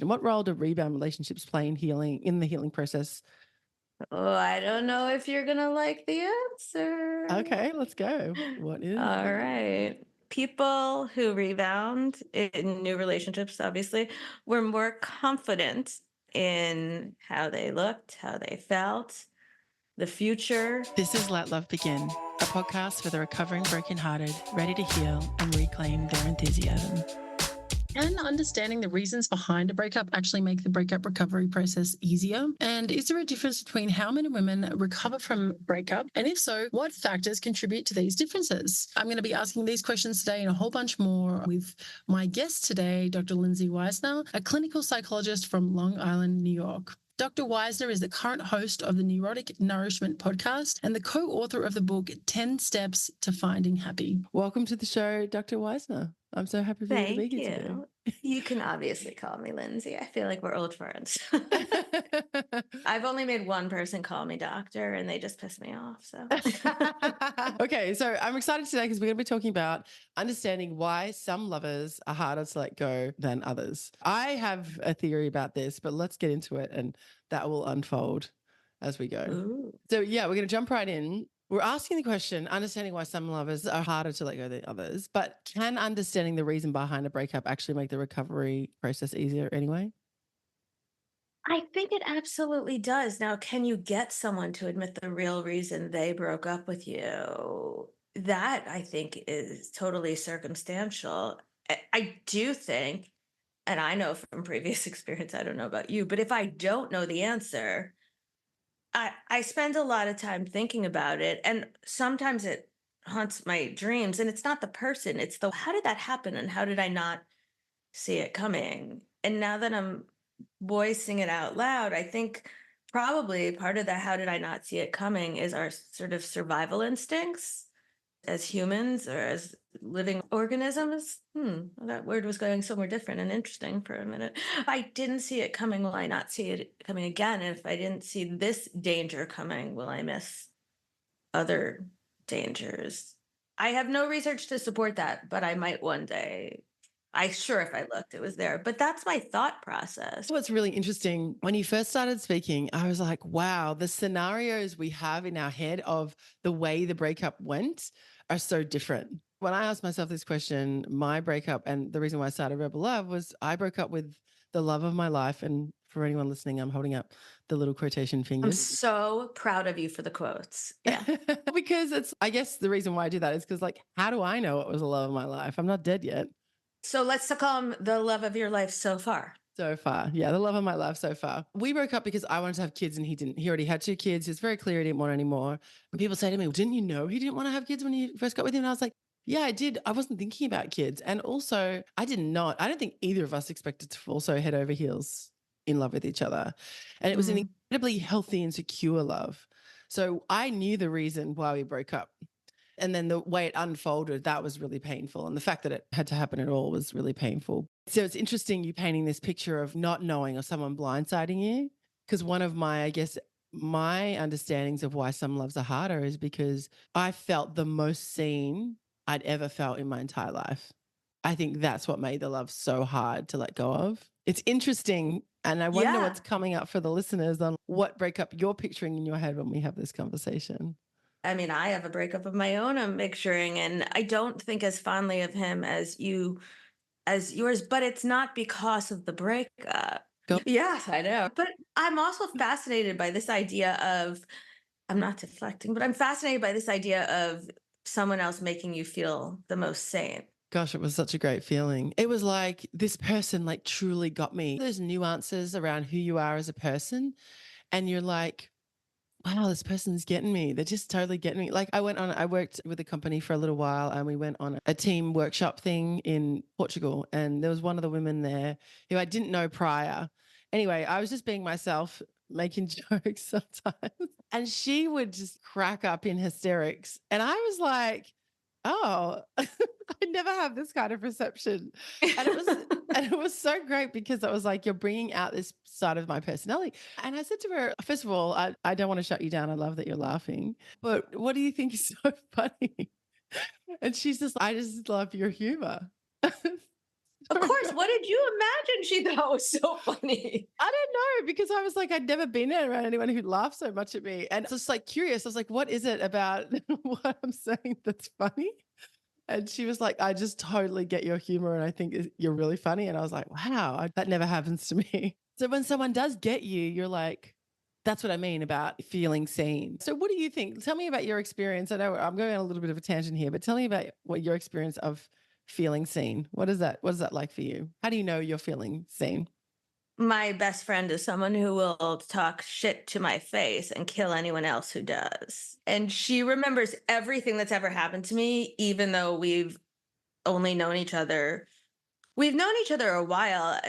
What role do rebound relationships play in the healing process? Oh, I don't know if you're going to like the answer. Okay, let's go. What is? All right. People who rebound in new relationships, obviously, were more confident in how they looked, how they felt, the future. This is Let Love Begin, a podcast for the recovering brokenhearted, ready to heal and reclaim their enthusiasm. Can understanding the reasons behind a breakup actually make the breakup recovery process easier? And is there a difference between how men and women recover from breakup? And if so, what factors contribute to these differences? I'm going to be asking these questions today and a whole bunch more with my guest today, Dr. Lindsay Weisner, a clinical psychologist from Long Island, New York. Dr. Weisner is the current host of the Neurotic Nourishment Podcast and the co-author of the book 10 Steps to Finding Happy. Welcome to the show, Dr. Weisner. I'm so happy for you to be here today. You can obviously call me Lindsay. I feel like we're old friends. I've only made one person call me doctor and they just piss me off. So Okay, so I'm excited today because we're going to be talking about understanding why some lovers are harder to let go than others. I have a theory about this, but let's get into it and that will unfold as we go. Ooh. So yeah, we're going to jump right in. We're asking the question, understanding why some lovers are harder to let go than others, but can understanding the reason behind a breakup actually make the recovery process easier anyway? I think it absolutely does. Now, can you get someone to admit the real reason they broke up with you? That I think is totally circumstantial. I do think, and I know from previous experience, I don't know about you, but if I don't know the answer, I spend a lot of time thinking about it. And sometimes it haunts my dreams. And it's not the person, it's the how did that happen? And how did I not see it coming? And now that I'm voicing it out loud, I think probably part of that, how did I not see it coming, is our sort of survival instincts as humans or as living organisms. That word was going somewhere different and interesting for a minute. If I didn't see it coming, will I not see it coming again? And if I didn't see this danger coming, will I miss other dangers? I have no research to support that, but I might one day. If I looked, it was there. But that's my thought process. What's really interesting, when you first started speaking, I was like, wow, the scenarios we have in our head of the way the breakup went are so different. When I asked myself this question, my breakup and the reason why I started Rebel Love was I broke up with the love of my life. And for anyone listening, I'm holding up the little quotation fingers. I'm so proud of you for the quotes. Yeah. Because I guess the reason why I do that is because, like, how do I know it was the love of my life? I'm not dead yet. So let's call him the love of your life so far. So far. Yeah, the love of my life so far. We broke up because I wanted to have kids and he didn't. He already had 2 kids. It's very clear he didn't want any more. And people say to me, well, didn't you know he didn't want to have kids when you first got with him? And I was like, yeah, I did. I wasn't thinking about kids. And also, I don't think either of us expected to also head over heels in love with each other. And it was an incredibly healthy and secure love. So I knew the reason why we broke up. And then the way it unfolded, that was really painful. And the fact that it had to happen at all was really painful. So it's interesting you painting this picture of not knowing or someone blindsiding you. Because one of my understandings of why some loves are harder is because I felt the most seen I'd ever felt in my entire life. I think that's what made the love so hard to let go of. It's interesting. And I wonder what's coming up for the listeners on what breakup you're picturing in your head when we have this conversation. I mean, I have a breakup of my own I'm picturing, and I don't think as fondly of him as yours, but it's not because of the breakup. Yes, I know. But I'm also fascinated by this idea of, I'm not deflecting, but I'm fascinated by this idea of someone else making you feel the most sane. Gosh, it was such a great feeling. It was like this person like truly got me. There's nuances around who you are as a person. And you're like, wow, this person's getting me. They're just totally getting me. Like I worked with a company for a little while and we went on a team workshop thing in Portugal. And there was one of the women there who I didn't know prior. Anyway, I was just being myself, making jokes sometimes. And she would just crack up in hysterics. And I was like, oh, I never have this kind of reception. And it was so great because I was like, you're bringing out this side of my personality. And I said to her, first of all, I don't want to shut you down. I love that you're laughing, but what do you think is so funny? And she's just, I just love your humor. Of course. What did you imagine she thought was so funny? I don't know, because I was like, I'd never been around anyone who laughed so much at me. And just like curious, I was like, what is it about what I'm saying that's funny? And she was like, I just totally get your humor and I think you're really funny. And I was like, wow, that never happens to me. So when someone does get you, you're like, that's what I mean about feeling seen. So what do you think? Tell me about your experience. I know I'm going on a little bit of a tangent here, but tell me about what your experience of feeling seen. What is that? What is that like for you? How do you know you're feeling seen? My best friend is someone who will talk shit to my face and kill anyone else who does. And she remembers everything that's ever happened to me, even though we've only known each other. We've known each other a while.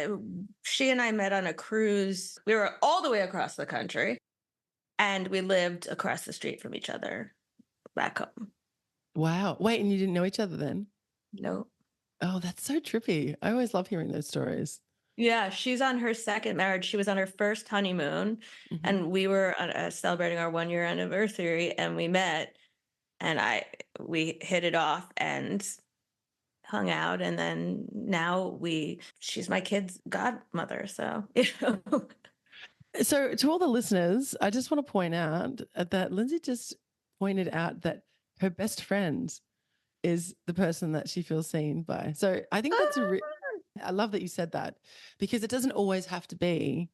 She and I met on a cruise. We were all the way across the country and we lived across the street from each other back home. Wow. Wait, and you didn't know each other then? No. Oh, that's so trippy. I always love hearing those stories. Yeah, she's on her second marriage. She was on her first honeymoon, and we were celebrating our 1 year anniversary, and we met, and we hit it off and hung out, and then now she's my kid's godmother. So So to all the listeners, I just want to point out that Lindsay just pointed out that her best friend is the person that she feels seen by. So I think that's I love that you said that, because it doesn't always have to be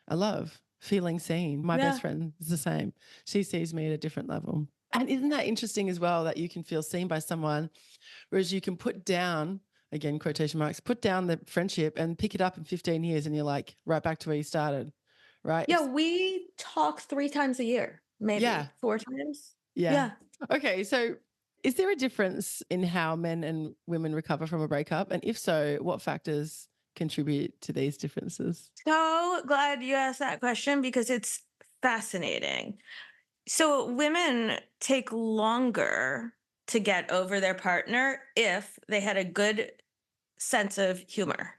I love feeling seen. My best Yeah. friend is the same. She sees me at a different level. And isn't that interesting as well, that you can feel seen by someone, whereas you can put down, again, quotation marks, put down the friendship and pick it up in 15 years and you're like right back to where you started, right? Yeah, we talk 3 times a year, maybe Yeah. 4 times. Yeah. Yeah. Okay. So is there a difference in how men and women recover from a breakup? And if so, what factors contribute to these differences? So glad you asked that question because it's fascinating. So women take longer to get over their partner if they had a good sense of humor.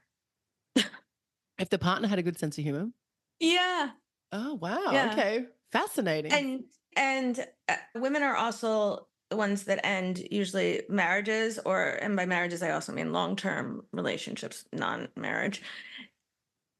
If the partner had a good sense of humor? Yeah. Oh, wow. Yeah. Okay. Fascinating. And women are also the ones that end usually marriages, and by marriages I also mean long-term relationships, non-marriage.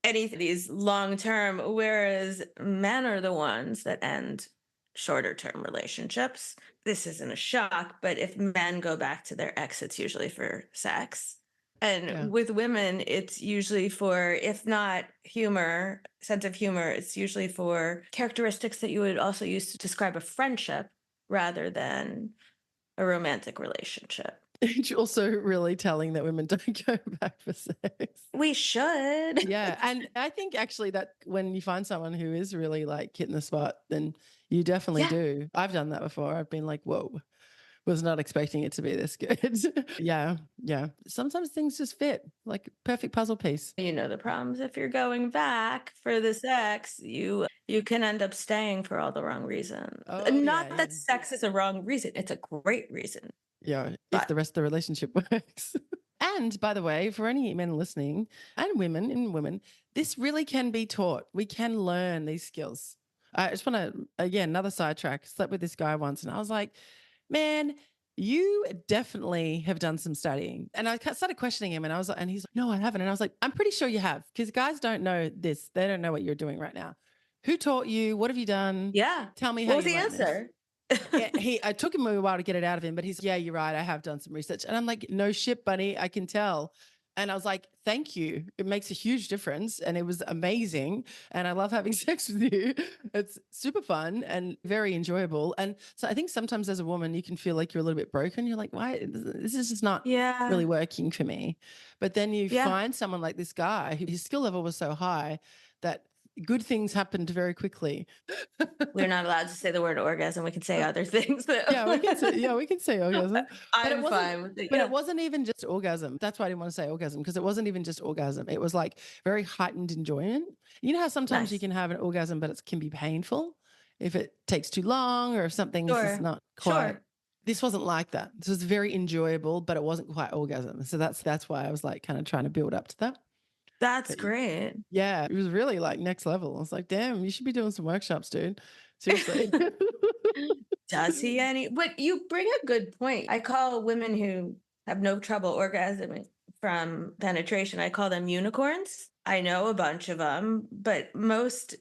Any of these long-term, whereas men are the ones that end shorter-term relationships. This isn't a shock, but if men go back to their ex, it's usually for sex. And Yeah. with women, it's usually for, if not humor, sense of humor, it's usually for characteristics that you would also use to describe a friendship rather than a romantic relationship. It's also really telling that women don't go back for sex. We should. Yeah. And I think actually that when you find someone who is really like hitting the spot, then you definitely Yeah. do. I've done that before. I've been like, whoa, was not expecting it to be this good. Yeah. Yeah. Sometimes things just fit like perfect puzzle piece. You know the problems. If you're going back for the sex, you can end up staying for all the wrong reasons. Oh, Not yeah, that yeah. sex is a wrong reason. It's a great reason. Yeah, if But the rest of the relationship works. And by the way, for any men listening and women, this really can be taught. We can learn these skills. I just want to, again, another sidetrack. Slept with this guy once and I was like, man, you definitely have done some studying. And I started questioning him and and he's like, no, I haven't. And I was like, I'm pretty sure you have, because guys don't know this. They don't know what you're doing right now. Who taught you? What have you done? yeah. Tell me What how was you the learned this. answer? Yeah, I took him a while to get it out of him, but he's, yeah, you're right. I have done some research. And I'm like, no shit, buddy. I can tell. And I was like, thank you. It makes a huge difference. And it was amazing. And I love having sex with you. It's super fun and very enjoyable. And so I think sometimes as a woman, you can feel like you're a little bit broken. You're like, why? This is just not Yeah. really working for me. But then you Yeah. find someone like this guy, his skill level was so high that good things happened very quickly. We're not allowed to say the word orgasm. We can say other things. Yeah, we can say orgasm. But I'm fine with it. But Yeah. it wasn't even just orgasm. That's why I didn't want to say orgasm, because it wasn't even just orgasm. It was like very heightened enjoyment. You know how sometimes you Nice. can have an orgasm, but it can be painful if it takes too long or if something's just Sure. not quite. Sure. This wasn't like that. This was very enjoyable, but it wasn't quite orgasm. So that's why I was like kind of trying to build up to that. That's But great. yeah, it was really like next level. I was like, damn, you should be doing some workshops, dude. Seriously. Does he any? But you bring a good point. I call women who have no trouble orgasming from penetration. I call them unicorns. I know a bunch of them, but most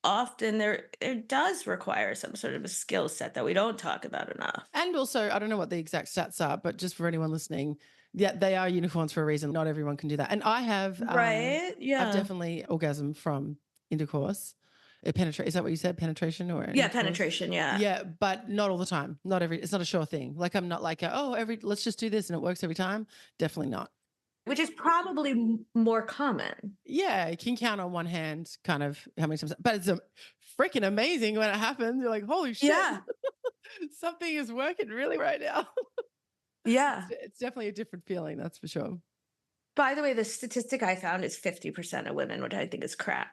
often it does require some sort of a skill set that we don't talk about enough. And also, I don't know what the exact stats are, but just for anyone listening, yeah, they are unicorns for a reason. Not everyone can do that. And I have, Right? I've Yeah. definitely orgasmed from intercourse. Is that what you said? Penetration or Yeah, intercourse? penetration. Yeah. Yeah, but not all the time. It's not a sure thing. Like I'm not like, let's just do this and it works every time. Definitely not. Which is probably more common. Yeah, you can count on one hand kind of how many times, but it's freaking amazing when it happens. You're like, holy shit, Yeah. something is working really right now. Yeah. It's definitely a different feeling, that's for sure. By the way, the statistic I found is 50% of women, which I think is crap.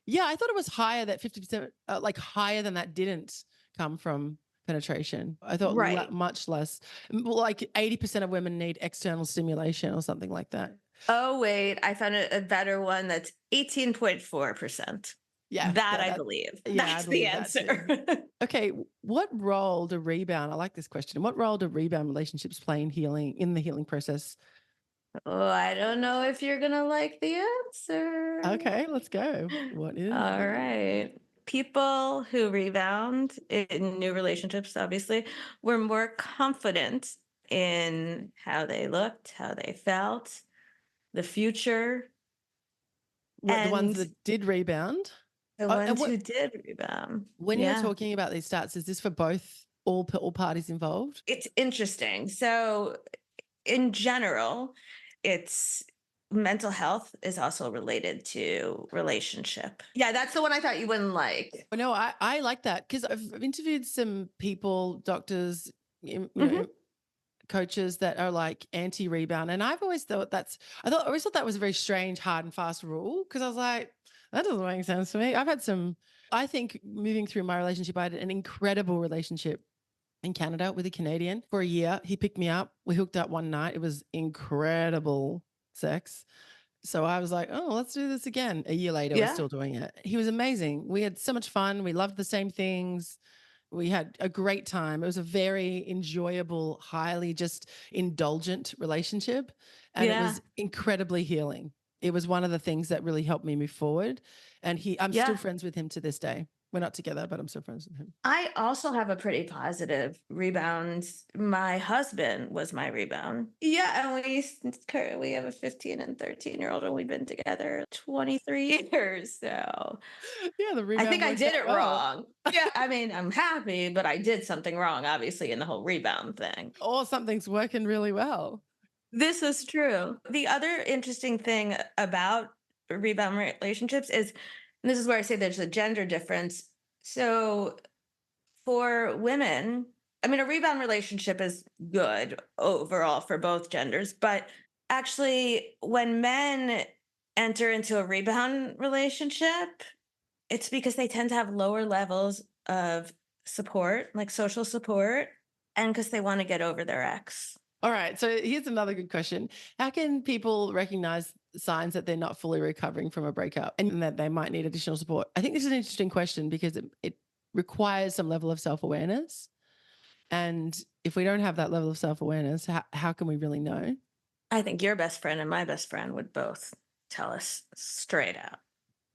Yeah, I thought it was higher, that 50%, like higher than that didn't come from penetration. I thought Right. much less, like 80% of women need external stimulation or something like that. Oh, wait, I found a better one that's 18.4%. Yeah. That I believe. Yeah, That's I believe the answer. Okay, what role do rebound? I like this question. What role do rebound relationships play in the healing process? Oh, I don't know if you're going to like the answer. Okay, let's go. What is? All right. People who rebound in new relationships, obviously, were more confident in how they looked, how they felt, the future. The ones And that did rebound? the ones who did rebound. When you're talking about these stats, is this for all parties involved? It's interesting. So in general, it's mental health is also related to relationship. Yeah, that's the one I thought you wouldn't like. No, I like that because I've interviewed some people, doctors, coaches that are like anti-rebound, and I've always thought I always thought that was a very strange, hard and fast rule because I was like, that doesn't make sense to me. I think moving through my relationship, I had an incredible relationship in Canada with a Canadian for a year. He picked me up. We hooked up one night. It was incredible sex. So I was like, oh, let's do this again. A year later, we're still doing it. He was amazing. We had so much fun. We loved the same things. We had a great time. It was a very enjoyable, highly just indulgent relationship. And it was incredibly healing. It was one of the things that really helped me move forward. And I'm still friends with him to this day. We're not together, but I'm still friends with him. I also have a pretty positive rebound. My husband was my rebound. Yeah, and we have a 15 and 13-year-old, and we've been together 23 years. So yeah, the rebound. I think I did it wrong. Yeah, I mean, I'm happy, but I did something wrong, obviously, in the whole rebound thing. Or something's working really well. This is true. The other interesting thing about rebound relationships is, and this is where I say there's a gender difference. So for women, I mean, a rebound relationship is good overall for both genders, but actually, when men enter into a rebound relationship, it's because they tend to have lower levels of support, like social support, and because they want to get over their ex. All right. So here's another good question. How can people recognize signs that they're not fully recovering from a breakup and that they might need additional support? I think this is an interesting question because it requires some level of self-awareness. And if we don't have that level of self-awareness, how can we really know? I think your best friend and my best friend would both tell us straight out.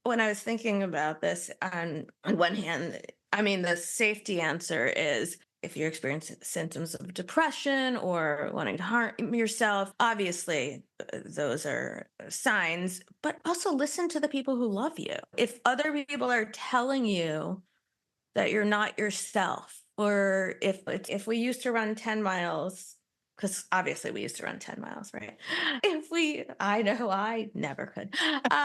When I was thinking about this, on one hand, I mean, the safety answer is if you're experiencing symptoms of depression or wanting to harm yourself, obviously those are signs, but also listen to the people who love you. If other people are telling you that you're not yourself, or if we used to run 10 miles, because obviously we used to run 10 miles, right? I know I never could.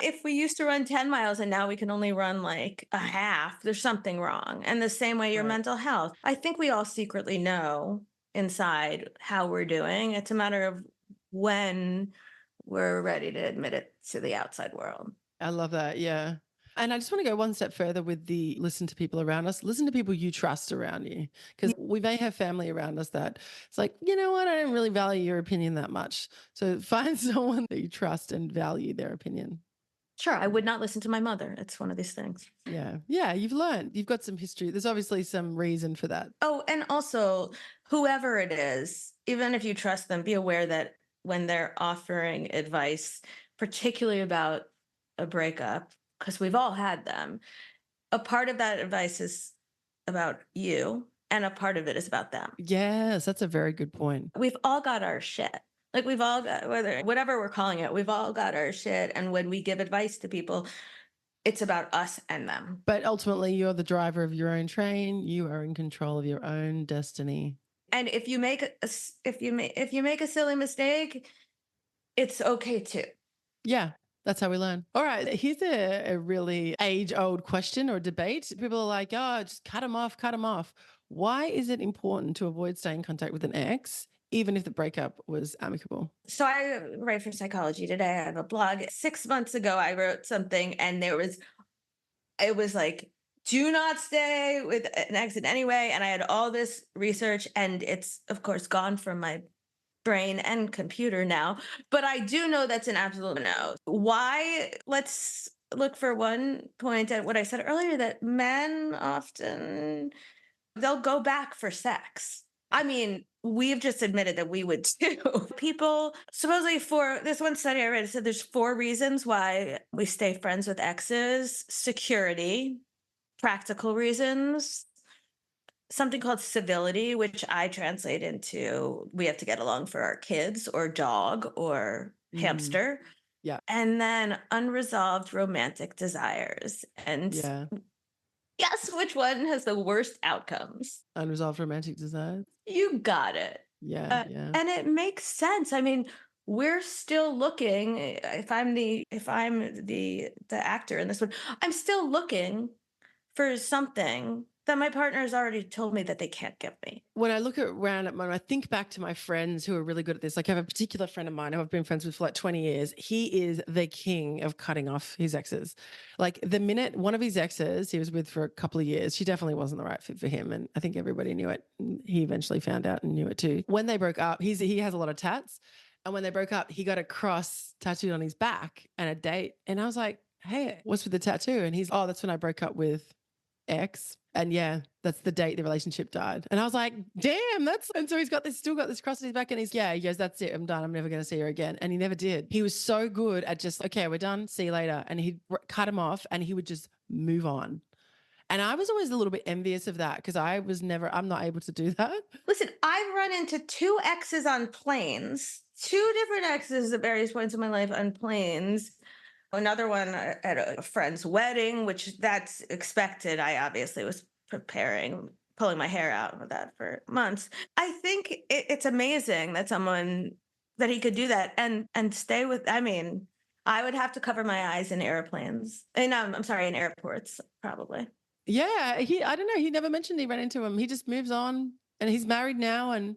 If we used to run 10 miles and now we can only run like a half, there's something wrong. And the same way your mental health. I think we all secretly know inside how we're doing. It's a matter of when we're ready to admit it to the outside world. I love that. Yeah. And I just want to go one step further with the listen to people around us. Listen to people you trust around you, because we may have family around us that it's like, you know what, I don't really value your opinion that much. So find someone that you trust and value their opinion. Sure. I would not listen to my mother. It's one of these things. Yeah. Yeah. You've learned. You've got some history. There's obviously some reason for that. Oh, and also whoever it is, even if you trust them, be aware that when they're offering advice, particularly about a breakup, because we've all had them. A part of that advice is about you, and a part of it is about them. Yes, that's a very good point. We've all got our shit. Like we've all got, whatever we're calling it, we've all got our shit. And when we give advice to people, it's about us and them. But ultimately, you're the driver of your own train. You are in control of your own destiny. And if you make if you make a silly mistake, it's okay too. Yeah, that's how we learn. All right, here's a really age-old question or debate. People are like, oh, just cut them off, cut them off. Why is it important to avoid staying in contact with an ex, even if the breakup was amicable? So I write for Psychology Today. I have a blog. 6 months ago, I wrote something, and it was like, do not stay with an ex in any way. And I had all this research, and it's of course gone from my brain and computer now. But I do know that's an absolute no. Why? Let's look for one point at what I said earlier, that men often, they'll go back for sex. I mean, we've just admitted that we would too. People, supposedly, for this one study I read, it said there's 4 reasons why we stay friends with exes: security, practical reasons, something called civility, which I translate into we have to get along for our kids or dog or hamster. Yeah. And then unresolved romantic desires. And Yeah. guess which one has the worst outcomes? Unresolved romantic desires. You got it. Yeah. Yeah. And it makes sense. I mean, we're still looking. If I'm the actor in this one, I'm still looking for something that my partner has already told me that they can't give me. When I look around at I think back to my friends who are really good at this. Like I have a particular friend of mine who I've been friends with for like 20 years. He is the king of cutting off his exes. Like the minute one of his exes he was with for a couple of years, she definitely wasn't the right fit for him. And I think everybody knew it. He eventually found out and knew it too. When they broke up, he has a lot of tats. And when they broke up, he got a cross tattooed on his back and a date. And I was like, hey, what's with the tattoo? And he's, oh, that's when I broke up with X. And yeah, that's the date the relationship died. And I was like, damn, and so he's still got this cross on his back, and he goes, that's it, I'm done. I'm never going to see her again. And he never did. He was so good at just, okay, we're done. See you later. And he'd cut him off and he would just move on. And I was always a little bit envious of that because I'm not able to do that. Listen, I've run into 2 exes on planes, 2 different exes at various points in my life on planes. Another one at a friend's wedding, which that's expected. I obviously was pulling my hair out with that for months. I think it's amazing that that he could do that and stay with. I mean, I would have to cover my eyes in airplanes. And I'm sorry, in airports, probably. Yeah, I don't know. He never mentioned he ran into him. He just moves on, and he's married now. And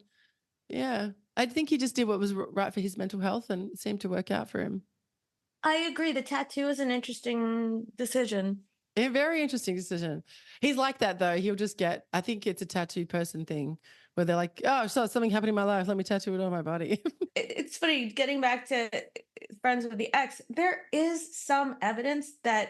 yeah, I think he just did what was right for his mental health, and it seemed to work out for him. I agree. The tattoo is an interesting decision. A very interesting decision. He's like that though. He'll just I think it's a tattoo person thing where they're like, oh, so something happened in my life. Let me tattoo it on my body. It's funny, getting back to friends with the ex, there is some evidence that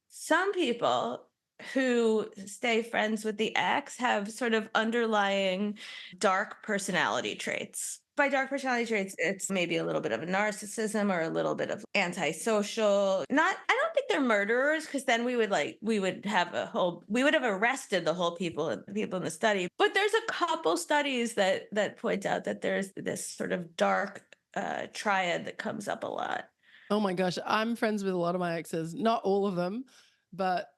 some people who stay friends with the ex have sort of underlying dark personality traits. By dark personality traits, it's maybe a little bit of a narcissism or a little bit of antisocial. I don't think they're murderers, because then we would have arrested the whole people in the study. But there's a couple studies that point out that there's this sort of dark triad that comes up a lot. Oh my gosh, I'm friends with a lot of my exes, not all of them, but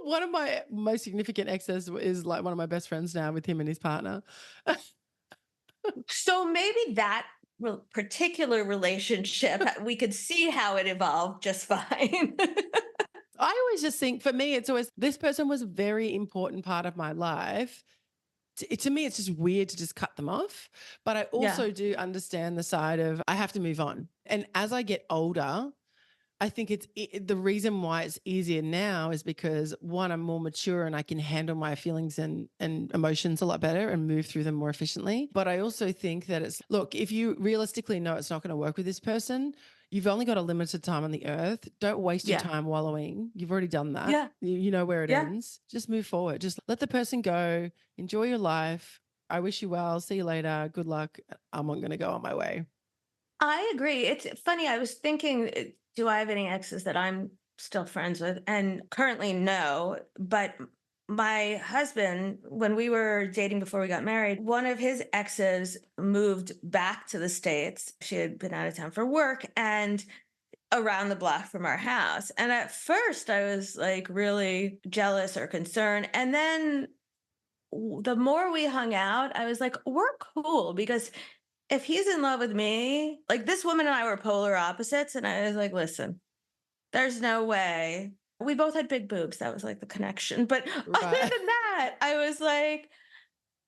one of my most significant exes is like one of my best friends now, with him and his partner. So maybe that particular relationship, we could see how it evolved just fine. I always just think, for me, it's always, this person was a very important part of my life. To me, it's just weird to just cut them off. But I also do understand the side of I have to move on. And as I get older, I think the reason why it's easier now is because, one, I'm more mature and I can handle my feelings and emotions a lot better and move through them more efficiently. But I also think that look, if you realistically know it's not going to work with this person, you've only got a limited time on the earth. Don't waste your time wallowing. You've already done that. Yeah. You know where it ends. Just move forward. Just let the person go. Enjoy your life. I wish you well. See you later. Good luck. I'm not going to go on my way. I agree. It's funny. I was thinking, do I have any exes that I'm still friends with? And currently, no. But my husband, when we were dating before we got married, one of his exes moved back to the States. She had been out of town for work and around the block from our house. And at first, I was like really jealous or concerned. And then the more we hung out, I was like, we're cool because if he's in love with me, like this woman and I were polar opposites. And I was like, listen, there's no way. We both had big boobs. That was like the connection. But other Right. than that, I was like,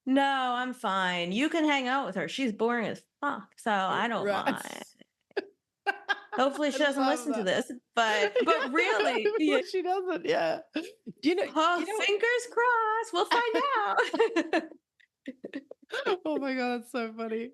no, I'm fine. You can hang out with her. She's boring as fuck. So I don't Right. mind. Hopefully I she doesn't love listen to that. this. But really, yeah. Hopefully she doesn't. Yeah. Do you know? Oh, You know? fingers crossed. We'll find out. Oh my God, that's so funny.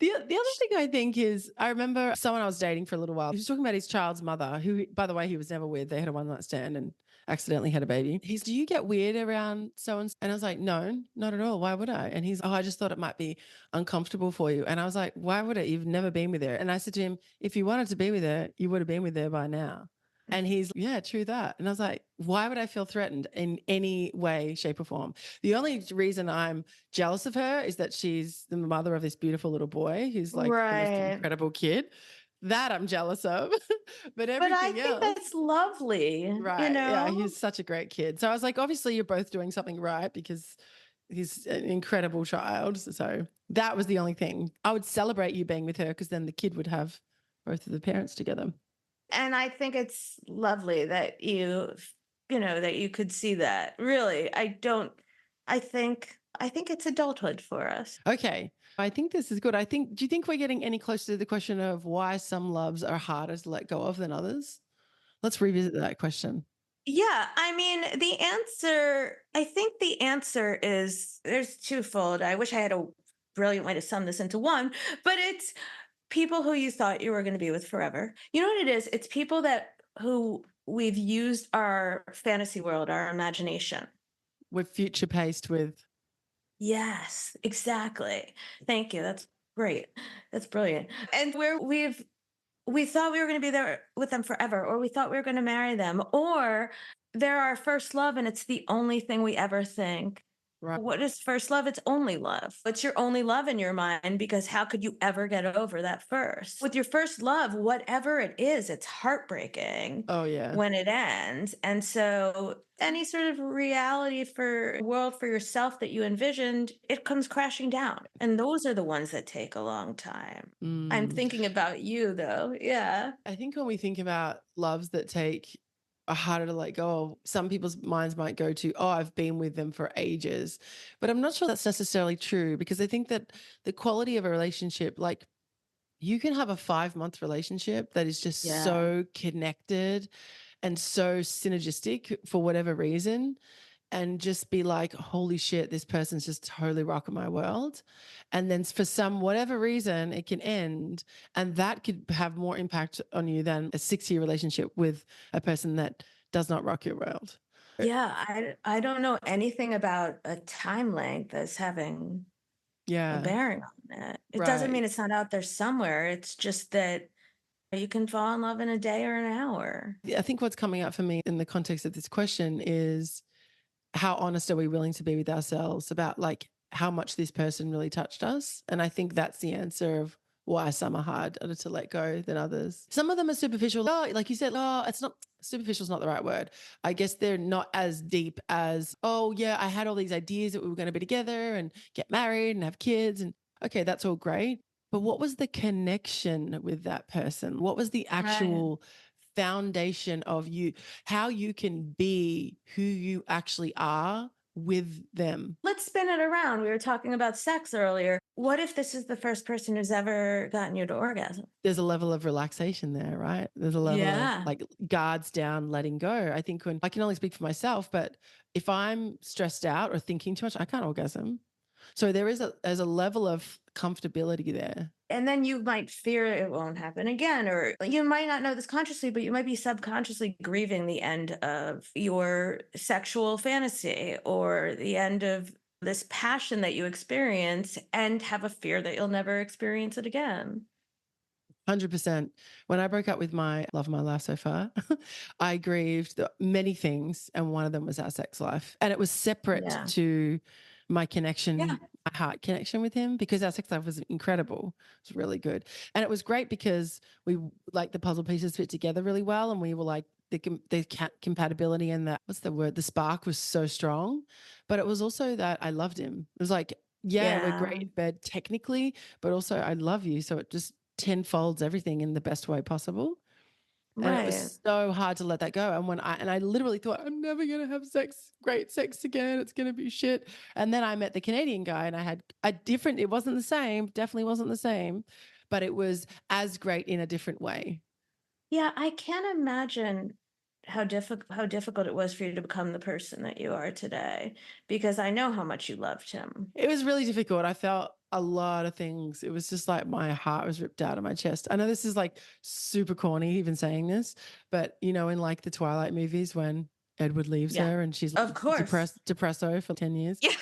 The other thing I think is, I remember someone I was dating for a little while. He was talking about his child's mother, who, by the way, he was never with. They had a one night stand and accidentally had a baby. He's, do you get weird around so and so? And I was like, no, not at all. Why would I? And he's, oh, I just thought it might be uncomfortable for you. And I was like, why would it? You've never been with her. And I said to him, if you wanted to be with her, you would have been with her by now. And he's, yeah, true that. And I was like, why would I feel threatened in any way, shape, or form? The only reason I'm jealous of her is that she's the mother of this beautiful little boy who's like the most Right. incredible kid. That I'm jealous of. But But I everything think else, that's lovely, you right. Yeah, know? he's such a great kid. So I was like, obviously, you're both doing something right because he's an incredible child. So that was the only thing. I would celebrate you being with her because then the kid would have both of the parents together. And I think it's lovely that that you could see that. Really, I think it's adulthood for us. Okay. I think this is good. Do you think we're getting any closer to the question of why some loves are harder to let go of than others? Let's revisit that question. Yeah, I mean, I think the answer is there's twofold. I wish I had a brilliant way to sum this into one, but it's people who you thought you were going to be with forever. You know what it is? It's people that who we've used our fantasy world, our imagination. We're future paced with, Yes, exactly. Thank you. That's great. That's brilliant. And where we thought we were going to be there with them forever, or we thought we were going to marry them, or they're our first love and it's the only thing we ever think. right. What is first love? It's only love. It's your only love in your mind because how could you ever get over that first? With your first love, whatever it is, it's heartbreaking Oh, yeah. when it ends. And so any sort of reality for world for yourself that you envisioned, it comes crashing down. And those are the ones that take a long time. I'm Mm. thinking about you though. Yeah. I think when we think about loves that take are harder to let go of, some people's minds might go to, oh, I've been with them for ages. But I'm not sure that's necessarily true because I think that the quality of a relationship, like you can have a 5 month relationship that is just Yeah. so connected and so synergistic for whatever reason, and just be like, holy shit, this person's just totally rocking my world. And then for some whatever reason, it can end. And that could have more impact on you than a 6 year relationship with a person that does not rock your world. Yeah. I don't know anything about a time length as having a Yeah. bearing on it. It doesn't Right. mean it's not out there somewhere. It's just that you can fall in love in a day or an hour. I think what's coming up for me in the context of this question is, how honest are we willing to be with ourselves about like how much this person really touched us? And I think that's the answer of why some are harder to let go than others. Some of them are superficial. Oh, like you said, oh, it's not superficial is not the right word. I guess they're not as deep as, oh yeah, I had all these ideas that we were going to be together and get married and have kids. And okay, that's all great. But what was the connection with that person? What was the Right. actual foundation of you, how you can be who you actually are with them? Let's spin it around. We were talking about sex earlier. What if this is the first person who's ever gotten you to orgasm? There's a level of relaxation there, right? There's a level of Yeah. like guards down, letting go. I think when I can only speak for myself, but if I'm stressed out or thinking too much, I can't orgasm. So there's a level of comfortability there. And then you might fear it won't happen again, or you might not know this consciously, but you might be subconsciously grieving the end of your sexual fantasy or the end of this passion that you experience and have a fear that you'll never experience it again. 100%. When I broke up with my love of my life so far, I grieved many things, and one of them was our sex life. And it was separate Yeah. to my Yeah. connection, my heart connection with him, because our sex life was incredible. It was really good. And it was great because we, like, the puzzle pieces fit together really well, and we were like, the compatibility and what's the word? The spark was so strong. But it was also that I loved him. It was like, yeah, we're great Yeah. in bed technically, but also I love you. So it just tenfolds everything in the best way possible. And it Right. was so hard to let that go. And I literally thought, I'm never going to have great sex again. It's going to be shit. And then I met the Canadian guy, and I had a different, it wasn't the same, definitely wasn't the same, but it was as great in a different way. Yeah, I can't imagine how difficult it was for you to become the person that you are today, because I know how much you loved him. It was really difficult. I felt a lot of things. It was just like my heart was ripped out of my chest. I know this is like super corny, even saying this, but you know, in like the Twilight movies when Edward leaves Yeah. her and she's Of course. depresso for 10 years. Yeah.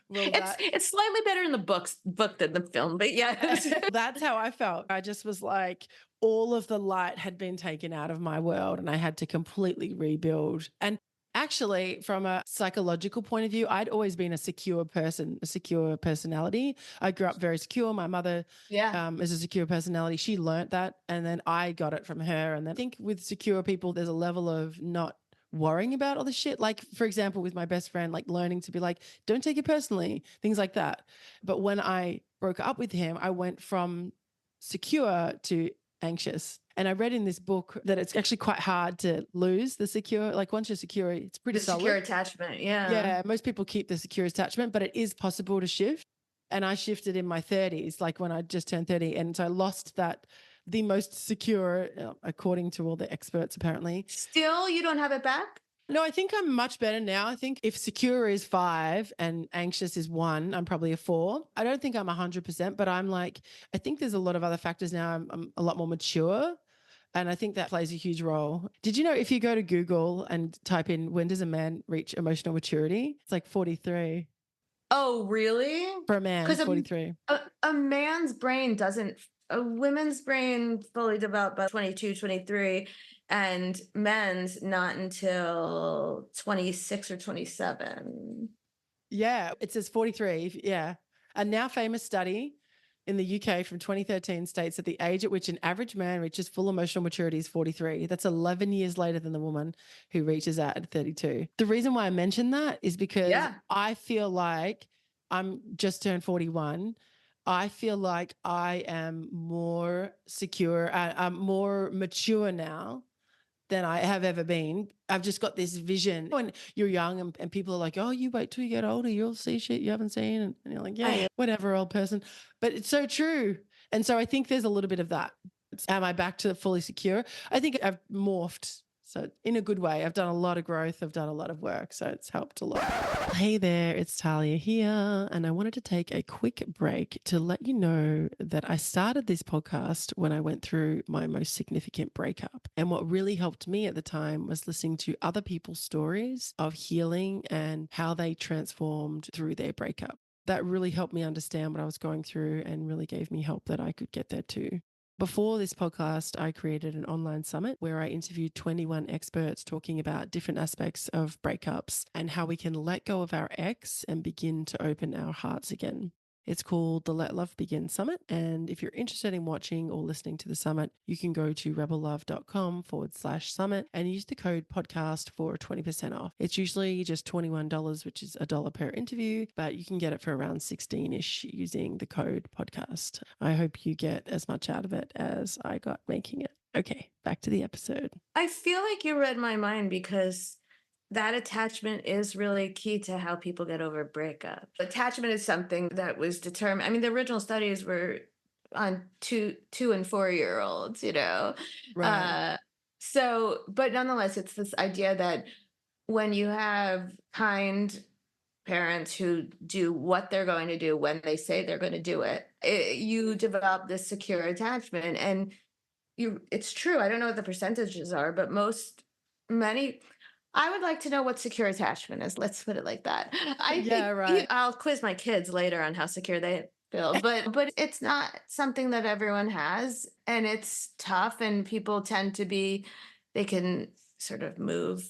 Well, It's slightly better in the book than the film, but yeah. that's how I felt. I just was like, all of the light had been taken out of my world, and I had to completely rebuild. And actually, from a psychological point of view, I'd always been a secure person, a secure personality. I grew up very secure. My mother Yeah. is a secure personality. She learnt that, and then I got it from her. And then I think with secure people, there's a level of not worrying about all the shit. Like, for example, with my best friend, like learning to be like, don't take it personally, things like that. But when I broke up with him, I went from secure to anxious. And I read in this book that it's actually quite hard to lose the secure. Like, once you're secure, it's pretty The secure solid. attachment. Yeah. Yeah, most people keep the secure attachment, but it is possible to shift. And I shifted in my 30s, like when I just turned 30. And so I lost that, the most secure, according to all the experts, apparently. Still, you don't have it back? No, I think I'm much better now. I think if secure is 5 and anxious is 1, I'm probably a 4. I don't think I'm 100%, but I'm like, I think there's a lot of other factors now. I'm a lot more mature. And I think that plays a huge role. Did you know if you go to Google and type in, when does a man reach emotional maturity? It's like 43. Oh, really? For a man, Because 43. a man's brain doesn't, a women's brain fully developed by 22, 23, and men's not until 26 or 27. Yeah, it says 43. Yeah. A now famous study in the UK from 2013 states that the age at which an average man reaches full emotional maturity is 43. That's 11 years later than the woman who reaches that at 32. The reason why I mention that is because Yeah. I feel like I'm just turned 41. I feel like I am more secure, I'm more mature now than I have ever been. I've just got this vision. When you're young and people are like, oh, you wait till you get older, you'll see shit you haven't seen. And you're like, yeah, whatever, old person. But it's so true. And so I think there's a little bit of that. Am I back to fully secure? I think I've morphed. So in a good way, I've done a lot of growth. I've done a lot of work. So it's helped a lot. Hey there, it's Talia here. And I wanted to take a quick break to let you know that I started this podcast when I went through my most significant breakup. And what really helped me at the time was listening to other people's stories of healing and how they transformed through their breakup. That really helped me understand what I was going through and really gave me hope that I could get there too. Before this podcast, I created an online summit where I interviewed 21 experts talking about different aspects of breakups and how we can let go of our ex and begin to open our hearts again. It's called the Let Love Begin Summit. And if you're interested in watching or listening to the summit, you can go to rebellove.com/summit and use the code podcast for 20% off. It's usually just $21, which is $1 per interview, but you can get it for around 16-ish using the code podcast. I hope you get as much out of it as I got making it. Okay, back to the episode. I feel like you read my mind, because that attachment is really key to how people get over breakup. Attachment is something that was determined. I mean, the original studies were on 2 and 4-year-olds, you know? Right. So, but nonetheless, it's this idea that when you have kind parents who do what they're going to do when they say they're going to do it, you develop this secure attachment. And it's true. I don't know what the percentages are, but many, I would like to know what secure attachment is. Let's put it like that. Yeah, right. I'll quiz my kids later on how secure they Bill, but it's not something that everyone has, and it's tough, and people tend to be, they can sort of move.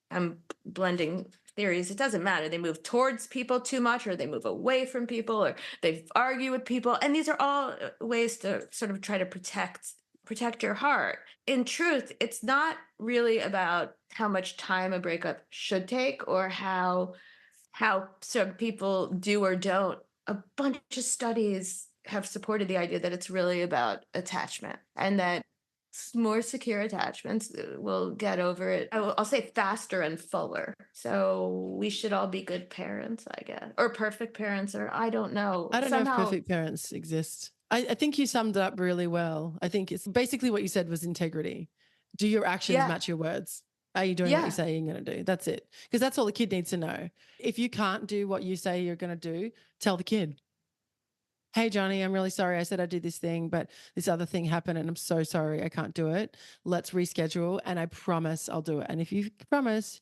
I'm blending theories. It doesn't matter. They move towards people too much, or they move away from people, or they argue with people, and these are all ways to sort of try to protect your heart. In truth, it's not really about how much time a breakup should take, or how some people do or don't. A bunch of studies have supported the idea that it's really about attachment, and that more secure attachments will get over it. I'll say faster and fuller. So we should all be good parents, I guess, or perfect parents, or I don't know. I don't know if Somehow, perfect parents exist. I think you summed it up really well. I think it's basically what you said was integrity. Do your actions yeah, match your words? Are you doing what you yeah, say you're going to do? That's it. Because that's all the kid needs to know. If you can't do what you say you're going to do, tell the kid, hey, Johnny, I'm really sorry. I said I'd do this thing, but this other thing happened and I'm so sorry. I can't do it. Let's reschedule. And I promise I'll do it. And if you promise,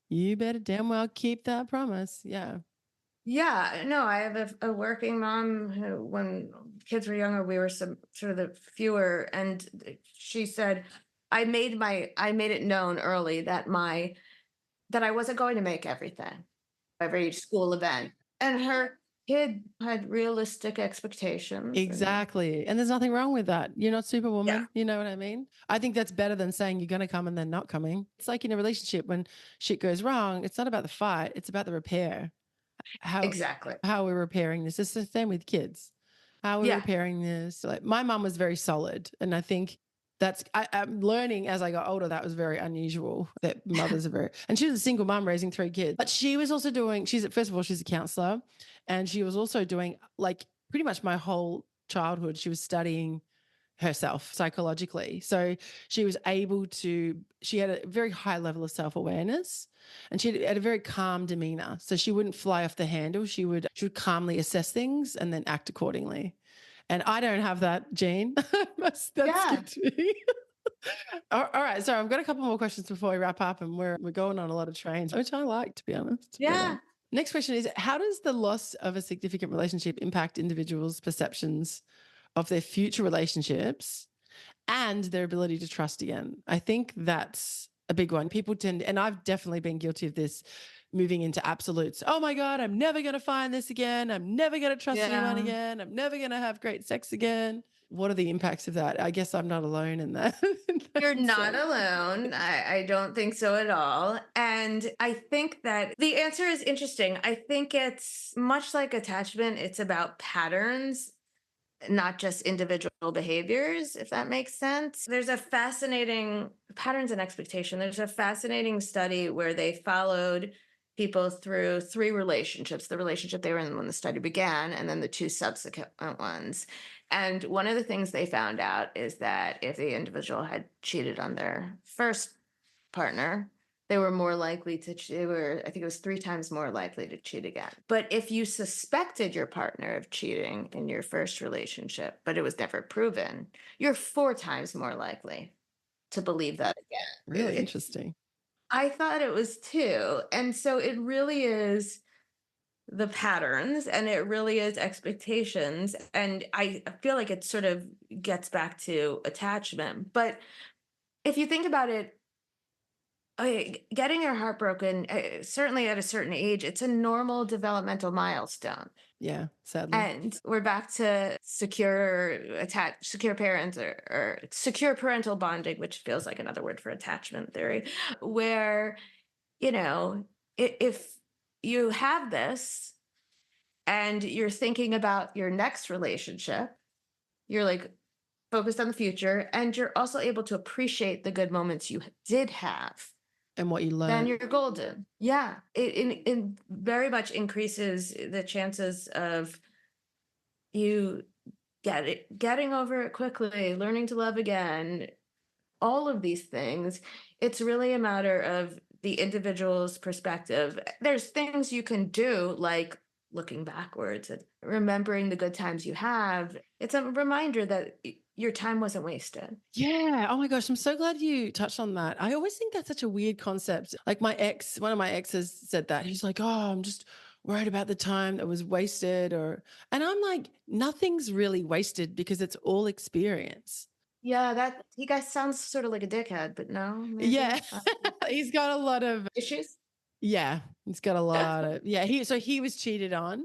you better damn well keep that promise. Yeah. yeah. No, I have a working mom who, when kids were younger, we were some sort of the fewer, and she said, I made it known early that I wasn't going to make every school event. And her kid had realistic expectations. And Exactly. And there's nothing wrong with that. You're not yeah, superwoman. You know what I mean? I think that's better than saying you're going to come and then not coming. It's like in a relationship when shit goes wrong, it's not about the fight, it's about the repair. How exactly. how we're repairing this. It's the same with kids. How we're Yeah. repairing this. Like my mom was very solid. And I think I'm learning as I got older, that was very unusual that mothers are very, and she was a single mom raising three kids, but she was also doing, first of all, she's a counselor, and she was also doing like pretty much my whole childhood. She was studying herself psychologically. So she was able to, she had a very high level of self-awareness, and she had a very calm demeanor. So she wouldn't fly off the handle. She would calmly assess things and then act accordingly. And I don't have that gene. That's Yeah. skipped me. All right. So I've got a couple more questions before we wrap up, and we're going on a lot of trains, which I like, to be honest. But, Yeah. next question is, how does the loss of a significant relationship impact individuals' perceptions of their future relationships and their ability to trust again? I think that's a big one. People tend, and I've definitely been guilty of this, moving into absolutes. Oh my God, I'm never going to find this again. I'm never going to trust anyone Yeah. again. I'm never going to have great sex again. What are the impacts of that? I guess I'm not alone in that. You're not So, alone. I don't think so at all. And I think that the answer is interesting. I think it's much like attachment, it's about patterns, not just individual behaviors, if that makes sense. There's a fascinating patterns and expectation. There's a fascinating study where they followed people through three relationships: the relationship they were in when the study began, and then the two subsequent ones. And one of the things they found out is that if the individual had cheated on their first partner, they were more likely to I think it was 3 times more likely to cheat again. But if you suspected your partner of cheating in your first relationship, but it was never proven, you're 4 times more likely to believe that again. really interesting. I thought it was too. And so it really is the patterns, and it really is expectations. And I feel like it sort of gets back to attachment. But if you think about it, getting your heart broken, certainly at a certain age, it's a normal developmental milestone. Yeah, sadly. And we're back to secure parents, or secure parental bonding, which feels like another word for attachment theory, where, you know, if you have this and you're thinking about your next relationship, you're like focused on the future, and you're also able to appreciate the good moments you did have, And what you then learn. you're golden. Yeah. It very much increases the chances of you getting over it quickly, learning to love again, all of these things. It's really a matter of the individual's perspective. There's things you can do, like looking backwards and remembering the good times you have. It's a reminder that your time wasn't wasted. Yeah. Oh my gosh. I'm so glad you touched on that. I always think that's such a weird concept. Like one of my exes said that. He's like, oh, I'm just worried about the time that was wasted and I'm like, nothing's really wasted because it's all experience. Yeah, that he guys sounds sort of like a dickhead, but no, Yeah. maybe. He's got a lot of, Issues? yeah, he's got a lot of, yeah. He was cheated on.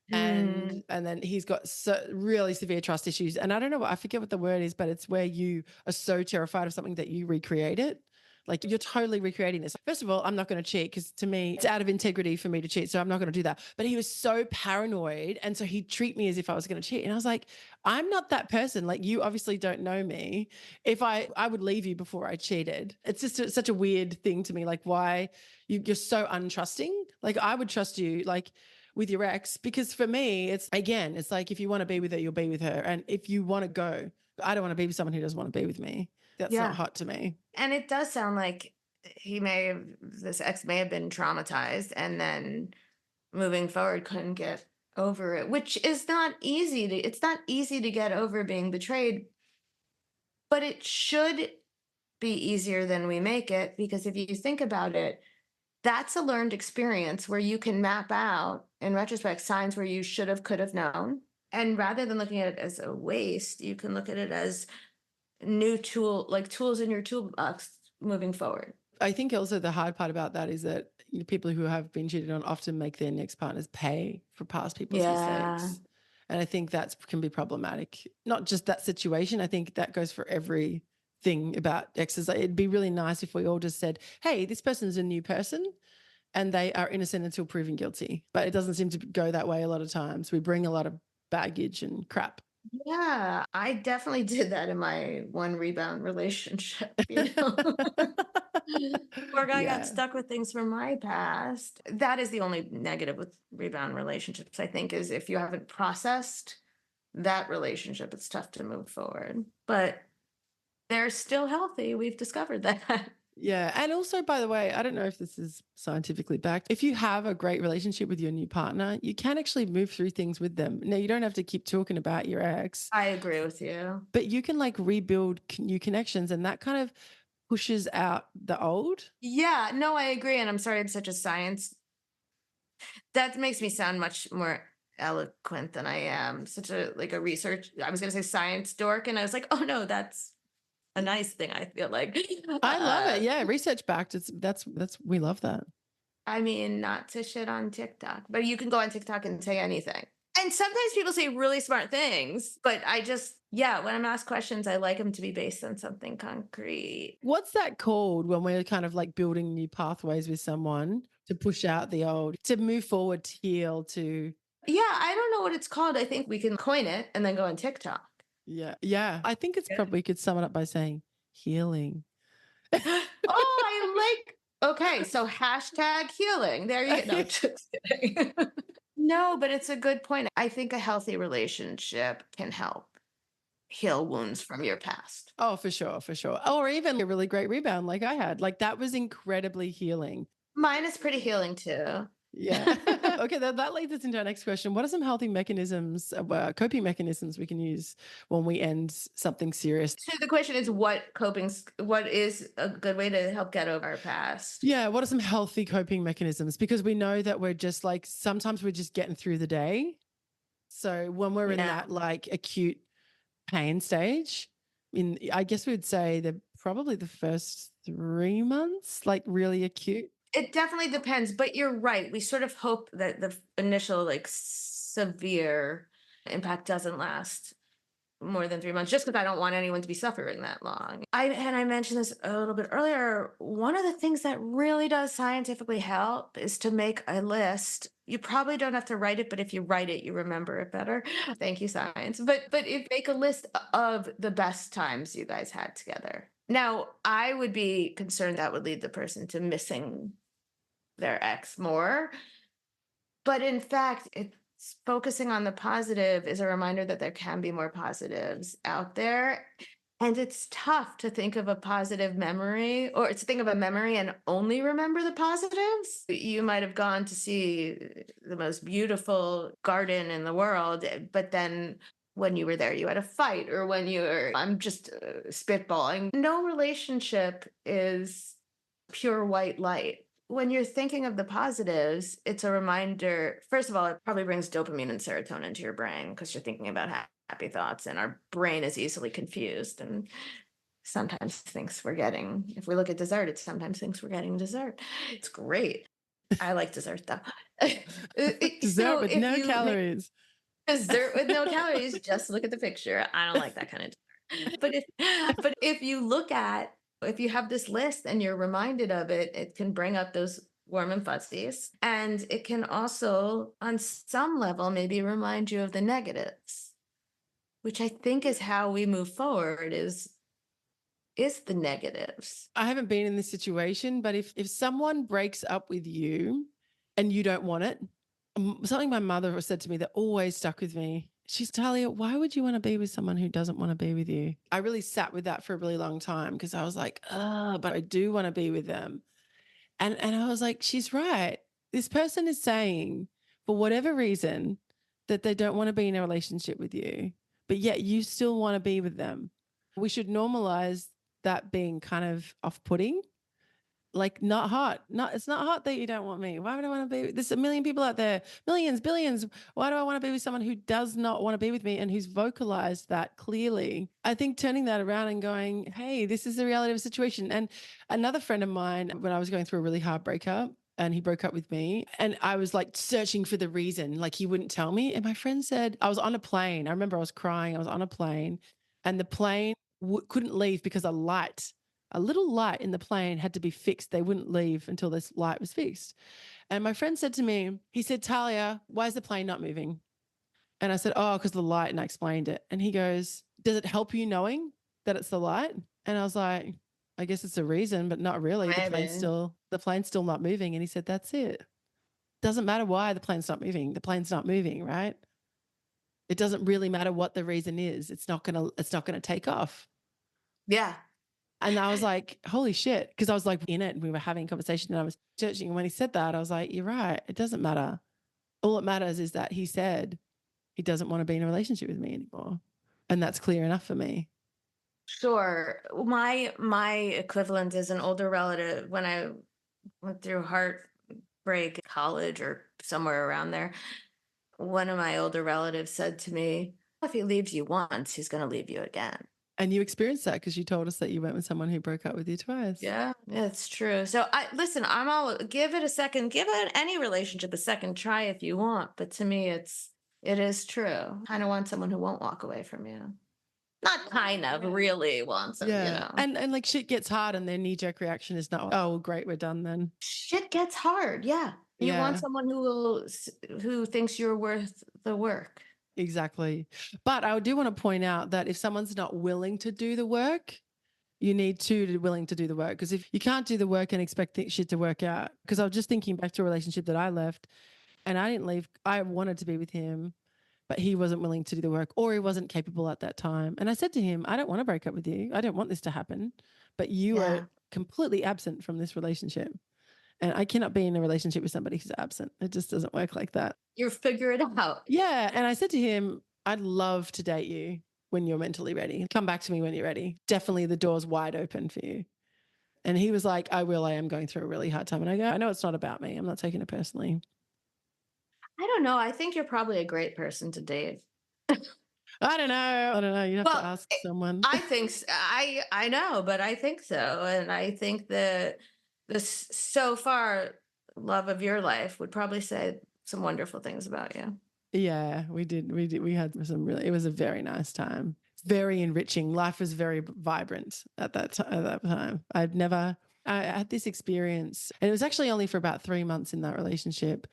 Hmm. And then he's got really severe trust issues. And I don't know, I forget what the word is, but it's where you are so terrified of something that you recreate it. Like you're totally recreating this. First of all, I'm not going to cheat because to me, it's out of integrity for me to cheat. So I'm not going to do that. But he was so paranoid. And so he'd treat me as if I was going to cheat. And I was like, I'm not that person. Like you obviously don't know me. If I would leave you before I cheated. It's just such a weird thing to me. Like why you're so untrusting. Like I would trust you. Like with your ex, because for me, it's again, it's like if you want to be with her, you'll be with her. And if you want to go, I don't want to be with someone who doesn't want to be with me. That's not Yeah. hot to me. And it does sound like this ex may have been traumatized and then moving forward couldn't get over it, which is not easy it's not easy to get over being betrayed, but it should be easier than we make it because if you think about it, that's a learned experience where you can map out in retrospect signs where you should have, could have known. And rather than looking at it as a waste, you can look at it as new like tools in your toolbox moving forward. I think also the hard part about that is that people who have been cheated on often make their next partners pay for past people's Yeah. mistakes. And I think that can be problematic. Not just that situation. I think that goes for everything about exes. It'd be really nice if we all just said, hey, this person's a new person and they are innocent until proven guilty. But it doesn't seem to go that way a lot of times. We bring a lot of baggage and crap. Yeah, I definitely did that in my one rebound relationship, Poor guy got Yeah. stuck with things from my past. That is the only negative with rebound relationships, I think, is if you haven't processed that relationship, it's tough to move forward. But they're still healthy. We've discovered that. Yeah. And also, by the way, I don't know if this is scientifically backed. If you have a great relationship with your new partner, you can actually move through things with them. Now, you don't have to keep talking about your ex, I agree with you. but you can like rebuild new connections and that kind of pushes out the old. Yeah, no, I agree. And I'm sorry I'm such a science. That makes me sound much more eloquent than I am. Such a like a research. I was gonna say science dork, and I was like, oh no, that's a nice thing, I feel like. I love it. Yeah. Research backed. We love that. I mean, not to shit on TikTok, but you can go on TikTok and say anything. And sometimes people say really smart things, but yeah, when I'm asked questions, I like them to be based on something concrete. What's that called when we're kind of like building new pathways with someone to push out the old, to move forward, to heal, to. Yeah, I don't know what it's called. I think we can coin it and then go on TikTok. Yeah. Yeah. I think it's probably, we could sum it up by saying healing. Oh, I like, okay, so hashtag healing. There you go. No, just kidding. No, but it's a good point. I think a healthy relationship can help heal wounds from your past. Oh, for sure. For sure. Or even a really great rebound like I had. Like that was incredibly healing. Mine is pretty healing too. Yeah. Okay. That leads us into our next question. What are some healthy mechanisms, coping mechanisms we can use when we end something serious? So the question is what is a good way to help get over our past? Yeah. What are some healthy coping mechanisms? Because we know that we're just like, sometimes we're just getting through the day. So when we're in that like acute pain stage, I guess we'd say that probably the first 3 months, like really acute. It definitely depends, but you're right. We sort of hope that the initial like severe impact doesn't last more than 3 months, just because I don't want anyone to be suffering that long. I mentioned this a little bit earlier. One of the things that really does scientifically help is to make a list. You probably don't have to write it, but if you write it, you remember it better. Thank you, science. But if make a list of the best times you guys had together. Now, I would be concerned that would lead the person to missing their ex more. But in fact, it's focusing on the positive is a reminder that there can be more positives out there. And it's tough to think of a positive memory or to think of a memory and only remember the positives. You might have gone to see the most beautiful garden in the world, but then when you were there, you had a fight, or I'm just spitballing. No relationship is pure white light. when you're thinking of the positives, it's a reminder. First of all, it probably brings dopamine and serotonin to your brain because you're thinking about happy thoughts, and our brain is easily confused and sometimes thinks we're getting, if we look at dessert, it sometimes thinks we're getting dessert. It's great. I like dessert though. Dessert So with if no you make calories. dessert with no calories, just look at the picture. I don't like that kind of dessert. But if you look at, if you have this list and you're reminded of it, it can bring up those warm and fuzzies. And it can also, on some level, maybe remind you of the negatives, which I think is how we move forward, is the negatives. I haven't been in this situation, but if someone breaks up with you and you don't want it, something my mother said to me that always stuck with me. She's, Talia, why would you want to be with someone who doesn't want to be with you? I really sat with that for a really long time because I was like, oh, but I do want to be with them. And I was like, she's right. This person is saying, for whatever reason, that they don't want to be in a relationship with you, but yet you still want to be with them. We should normalize that being kind of off-putting. Like, not hot. Not, it's not hot that you don't want me. Why would I want to be? There's a million people out there, millions, billions. Why do I want to be with someone who does not want to be with me and who's vocalized that clearly? I think turning that around and going, hey, this is the reality of the situation. And another friend of mine, when I was going through a really hard breakup, and he broke up with me, and I was like searching for the reason, like he wouldn't tell me. And my friend said, I was on a plane. I remember I was crying. I was on a plane, and the plane couldn't leave because a little light in the plane had to be fixed. They wouldn't leave until this light was fixed. And my friend said to me, he said, Talia, why is the plane not moving? And I said, oh, because of the light. And I explained it. And he goes, does it help you knowing that it's the light? And I was like, I guess it's a reason, but not really. The plane's still not moving. And he said, that's it. Doesn't matter why the plane's not moving. The plane's not moving, right? It doesn't really matter what the reason is. It's not gonna take off. Yeah. And I was like, holy shit. Because I was like in it and we were having a conversation and I was searching. And when he said that, I was like, you're right. It doesn't matter. All that matters is that he said he doesn't want to be in a relationship with me anymore. And that's clear enough for me. Sure. My equivalent is an older relative. When I went through heartbreak, college or somewhere around there, one of my older relatives said to me, if he leaves you once, he's going to leave you again. And you experienced that because you told us that you went with someone who broke up with you twice. Yeah, it's true. So I'm all, give it a second, give any relationship a second try if you want. But to me, it is true. Kind of want someone who won't walk away from you. Not kind of, really wants them, Yeah. And like shit gets hard and their knee-jerk reaction is not, oh, well, great, we're done then. Shit gets hard. Yeah. You want someone who thinks you're worth the work. Exactly. But I do want to point out that if someone's not willing to do the work, you need to be willing to do the work. Because if you can't do the work and expect shit to work out, because I was just thinking back to a relationship that I left and I didn't leave. I wanted to be with him, but he wasn't willing to do the work or he wasn't capable at that time. And I said to him, I don't want to break up with you. I don't want this to happen, but you are completely absent from this relationship. And I cannot be in a relationship with somebody who's absent. It just doesn't work like that. You figure it out. Yeah. And I said to him, I'd love to date you when you're mentally ready. Come back to me when you're ready. Definitely the door's wide open for you. And he was like, I will. I am going through a really hard time. And I go, I know it's not about me. I'm not taking it personally. I don't know. I think you're probably a great person to date. I don't know. You have to ask someone. I think I know, but I think so. And I think that this so far love of your life would probably say some wonderful things about you. Yeah, we did. We had it was a very nice time. Very enriching. Life was very vibrant at that time. I had this experience and it was actually only for about 3 months in that relationship.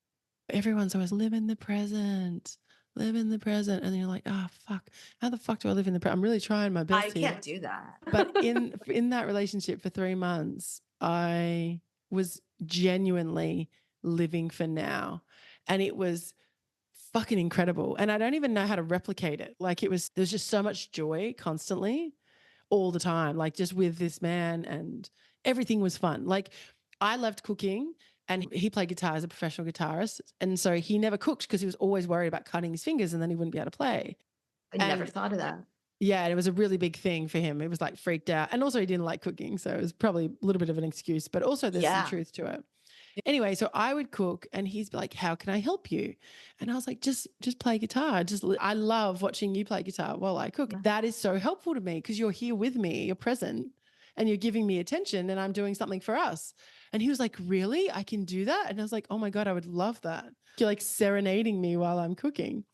Everyone's always live in the present. And you're like, oh, fuck. How the fuck do I live in the present? I'm really trying my best. I can't do that. But in that relationship for 3 months, I was genuinely living for now. And it was fucking incredible. And I don't even know how to replicate it. Like there's just so much joy constantly all the time, like just with this man, and everything was fun. Like I loved cooking and he played guitar as a professional guitarist. And so he never cooked because he was always worried about cutting his fingers and then he wouldn't be able to play. I never thought of that. Yeah. And it was a really big thing for him. It was like freaked out. And also he didn't like cooking. So it was probably a little bit of an excuse, but also there's some truth to it. Anyway, so I would cook and he's like, how can I help you? And I was like, just play guitar. I love watching you play guitar while I cook. That is so helpful to me because you're here with me, you're present and you're giving me attention and I'm doing something for us. And he was like, really? I can do that? And I was like, oh my God, I would love that. You're like serenading me while I'm cooking.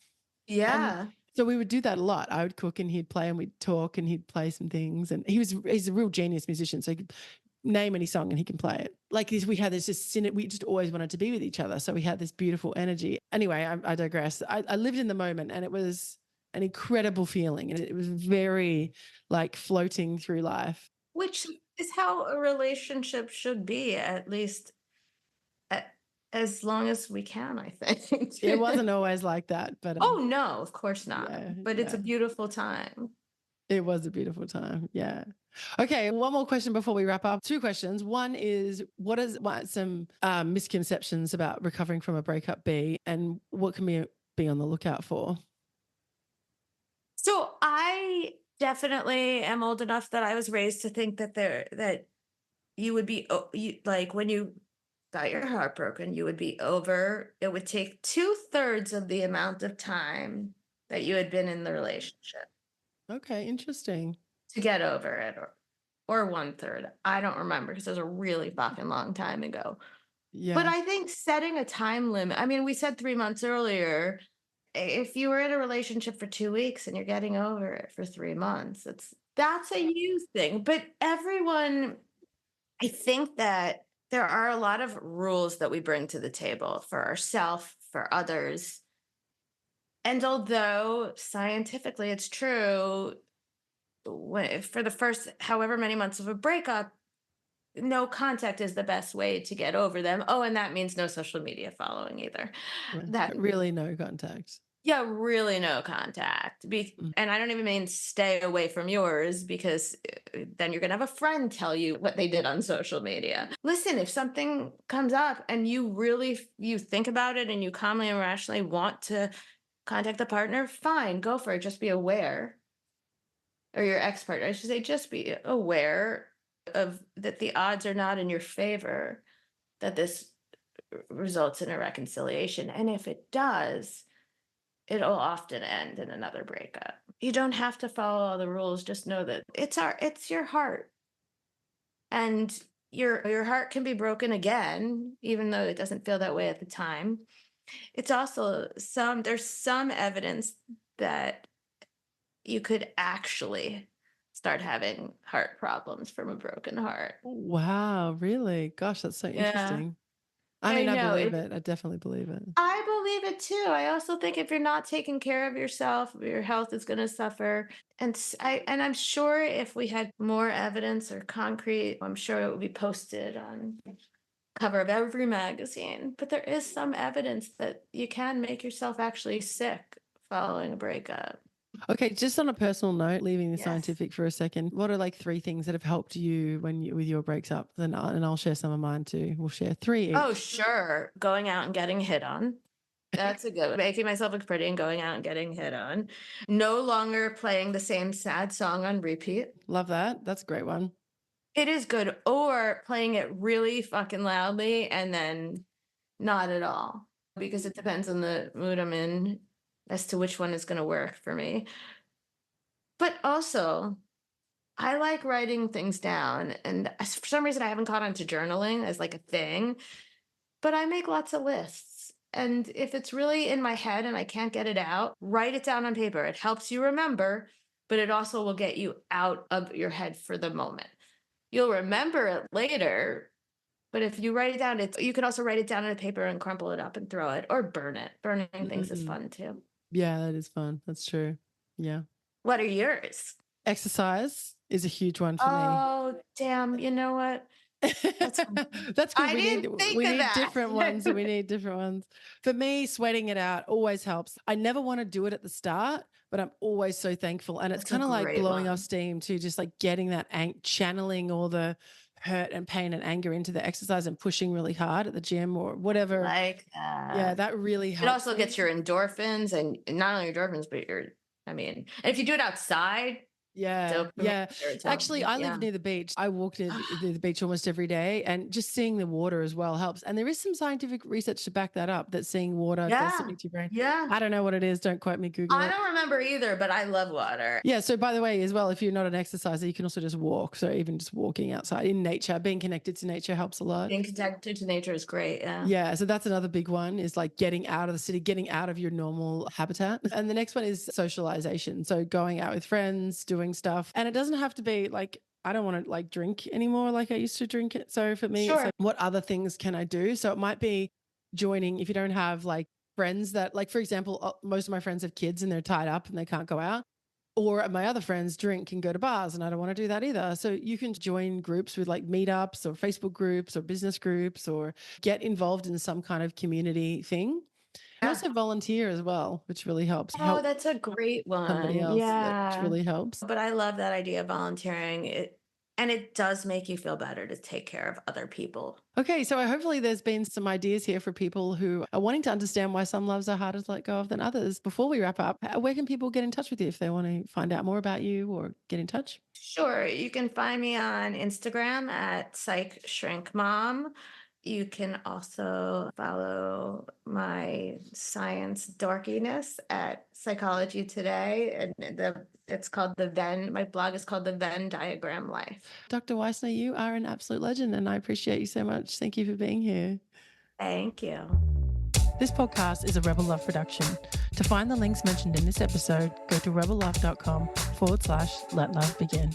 And Yeah. so we would do that a lot. I would cook and he'd play and we'd talk and he'd play some things. And he's a real genius musician. So he could name any song and he can play it. Like this, we had this we just always wanted to be with each other. So we had this beautiful energy. Anyway, I digress. I lived in the moment and it was an incredible feeling. And it was very like floating through life. Which is how a relationship should be, at least a as long as we can, I think. It wasn't always like that, but Oh, no, of course not, yeah, but it's a yeah. beautiful time. It was a beautiful time. Yeah. Okay. One more question before we wrap up. Two questions. One is what some misconceptions about recovering from a breakup be, and what can we be on the lookout for? So, I definitely am old enough that I was raised to think that you would be like, when you got your heart broken, you would be over it would take 2/3 of the amount of time that you had been in the relationship Okay. Interesting. to get over it, or 1/3. I don't remember because it was a really fucking long time ago. But Yeah. I think setting a time limit, I mean, we said 3 months earlier. If you were in a relationship for 2 weeks and you're getting over it for 3 months, that's a you thing. But everyone, I think that there are a lot of rules that we bring to the table for ourselves, for others. And although scientifically it's true, for the first however many months of a breakup, no contact is the best way to get over them. Oh, and that means no social media following either. Right. That Really no contact. Yeah, really no contact. Mm. And I don't even mean stay away from yours, because then you're going to have a friend tell you what they did on social media. Listen, if something comes up and you think about it and you calmly and rationally want to contact the partner, fine, go for it. Just be aware, or your ex-partner, I should say, just be aware of that the odds are not in your favor that this results in a reconciliation. And if it does, it'll often end in another breakup. You don't have to follow all the rules. Just know that it's your heart. And your heart can be broken again, even though it doesn't feel that way at the time. It's also there's some evidence that you could actually start having heart problems from a broken heart. Wow. Really? Gosh, that's so Yeah, interesting. I I mean, I know. believe it. I definitely believe it. I believe it too. I also think if you're not taking care of yourself, your health is going to suffer. And I'm sure if we had more evidence or concrete, I'm sure it would be posted on cover of every magazine. But there is some evidence that you can make yourself actually sick following a breakup. Okay, just on a personal note, leaving the Yes. scientific for a second, what are like three things that have helped you with your breaks up? Then and I'll share some of mine too. We'll share three Oh, each. sure. Going out and getting hit on. That's a good one. Making myself look pretty and going out and getting hit on. No longer playing the same sad song on repeat. Love that. That's a great one. It is good. Or playing it really fucking loudly and then not at all, because it depends on the mood I'm in as to which one is going to work for me. But also, I like writing things down. And for some reason, I haven't caught on to journaling as like a thing, but I make lots of lists. And if it's really in my head and I can't get it out, write it down on paper. It helps you remember, but it also will get you out of your head for the moment. You'll remember it later, but if you write it down, you can also write it down on a paper and crumple it up and throw it or burn it. Burning things is Mm-mm. fun too. Yeah, that is fun. That's true. Yeah. What are yours? Exercise is a huge one for me. Oh, damn. You know what? That's That's good. I didn't think We of need that. different ones. We need different ones. For me, sweating it out always helps. I never want to do it at the start, but I'm always so thankful. And it's That's a kind of like great blowing off one. steam too, just like getting that channeling all the hurt and pain and anger into the exercise and pushing really hard at the gym or whatever. Like Yeah, that. that really It helps also me. gets your endorphins, and not only endorphins, but and if you do it outside, Yeah, Dopamine, yeah. Actually, serotonin. I live Yeah. near the beach. I walk near the beach almost every day, and just seeing the water as well helps. And there is some scientific research to back that up, that seeing water does Yeah. something to your brain. Yeah. I don't know what it is. Don't quote me. Google I it. don't remember either, but I love water. Yeah. So, by the way, as well, if you're not an exerciser, you can also just walk. So, even just walking outside in nature, being connected to nature helps a lot. Being connected to nature is great. Yeah. Yeah, so that's another big one, is like getting out of the city, getting out of your normal habitat. And the next one is socialization. So going out with friends, doing stuff. And it doesn't have to be like, I don't want to like drink anymore like I used to drink it. So for me, it's Sure. like, what other things can I do? So it might be joining, if you don't have like friends that, like, for example, most of my friends have kids and they're tied up and they can't go out. Or my other friends drink and go to bars, and I don't want to do that either. So you can join groups with like meetups or Facebook groups or business groups, or get involved in some kind of community thing. And Yeah. also volunteer as well, which really helps. Oh, Help that's a great somebody one. else, which Yeah. really helps. But I love that idea of volunteering. And it does make you feel better to take care of other people. Okay, so hopefully there's been some ideas here for people who are wanting to understand why some loves are harder to let go of than others. Before we wrap up, where can people get in touch with you if they want to find out more about you or get in touch? Sure. You can find me on Instagram at Psych Shrink Mom. You can also follow my science dorkiness at Psychology Today. And it's called my blog is called The Venn Diagram Life. Dr. Weisner, you are an absolute legend, and I appreciate you so much. Thank you for being here. Thank you. This podcast is a Rebel Love production. To find the links mentioned in this episode, go to rebellove.com/let love begin.